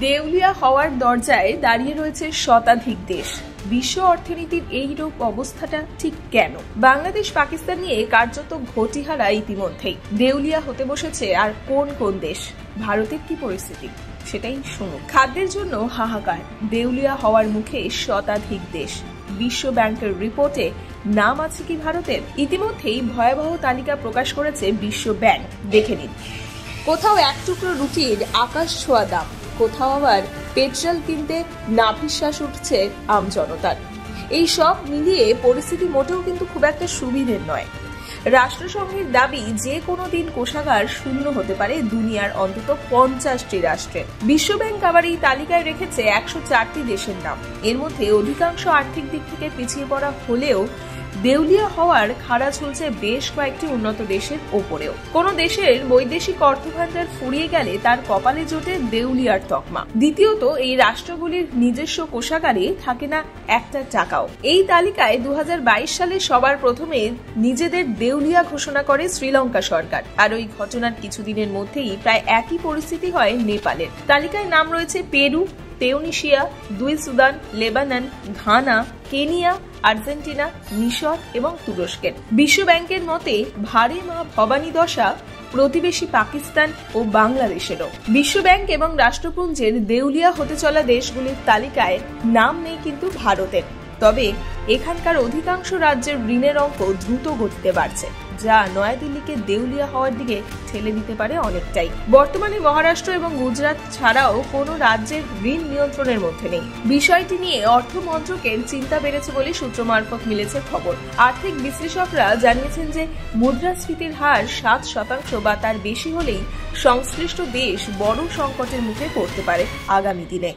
দেউলিয়া হওয়ার দরজায় দাঁড়িয়ে রয়েছে শতাধিক দেশ। বিশ্ব অর্থনীতির এই রূপ অবস্থাটা ঠিক কেন? বাংলাদেশ পাকিস্তান নিয়ে কার্যত ঘটিহারা ইতিমধ্যেই। দেউলিয়া হতে বসেছে আর কোন কোন দেশ? ভারতের কি পরিস্থিতি সেটাই শুনুন। খাদ্যের জন্য হাহাকার, দেউলিয়া হওয়ার মুখে শতাধিক দেশ। বিশ্ব ব্যাংকের রিপোর্টে নাম আছে কি ভারতের? ইতিমধ্যেই ভয়াবহ তালিকা প্রকাশ করেছে বিশ্ব ব্যাংক। দেখে নিন। কোথাও এক টুকরো রুটির আকাশ ছোঁয়া দাম, কোথাও আবার পেট্রোল কিনতে নাভিশ্বাস উঠছে আমজনতার। এই সব মিলিয়ে পরিস্থিতি মোটেও কিন্তু খুব একটা সুবিধের নয়। রাষ্ট্রসংঘের দাবি যে কোনো দিন কোষাগার শূন্য হতে পারে দুনিয়ার অন্তত 50টি রাষ্ট্রে। বিশ্বব্যাংক আবার এই তালিকায় রেখেছে 104টি দেশের নাম। এর মধ্যে অধিকাংশ আর্থিক দিক থেকে পিছিয়ে পড়া হলেও দেউলিয়া হওয়ার খাড়া ঝুলছে বেশ কয়েকটি উন্নত দেশের ওপরেও। কোন দেশের বৈদেশিক অর্থভান্ডার ফুরিয়ে গেলে তার কপালে জোটে দেউলিয়ার তকমা। দ্বিতীয়ত, এই রাষ্ট্রগুলির নিজস্ব কোষাগারে থাকে না একটা টাকাও। এই তালিকায় 2022 সালে সবার প্রথমে নিজেদের দেউলিয়া ঘোষণা করে শ্রীলঙ্কা সরকার। আর ওই ঘটনার কিছুদিনের মধ্যেই প্রায় একই পরিস্থিতি হয় নেপালের। তালিকায় নাম রয়েছে পেরু, তিউনিসিয়া, দুই Sudan, Lebanon, Ghana, Kenya, Argentina, মিশর এবং তুরস্কের। বিশ্ব ব্যাংকের মতে ভারে মা ভবানী দশা প্রতিবেশী পাকিস্তান ও বাংলাদেশেরও। বিশ্ব ব্যাংক এবং রাষ্ট্রপুঞ্জের দেউলিয়া হতে চলা দেশগুলির তালিকায় নাম নেই কিন্তু ভারতের। তবে এখানকার অধিকাংশ রাজ্যের ঋণের অঙ্ক দ্রুত গতিতে বাড়ছে, যা নয়াদিল্লিকে দেউলিয়া হওয়ার দিকে ঠেলে দিতে পারে অনেকটাই। বর্তমানে মহারাষ্ট্র এবং গুজরাট ছাড়াও কোনো রাজ্যের ঋণ নিয়ন্ত্রণের মধ্যে নেই। বিষয়টি নিয়ে অর্থ মন্ত্রকের চিন্তা বেড়েছে বলে সূত্র মারফত মিলেছে খবর। আর্থিক বিশ্লেষকরা জানিয়েছেন যে মুদ্রাস্ফীতির হার 7% বা তার বেশি হলেই সংশ্লিষ্ট দেশ বড় সংকটের মুখে পড়তে পারে আগামী দিনে।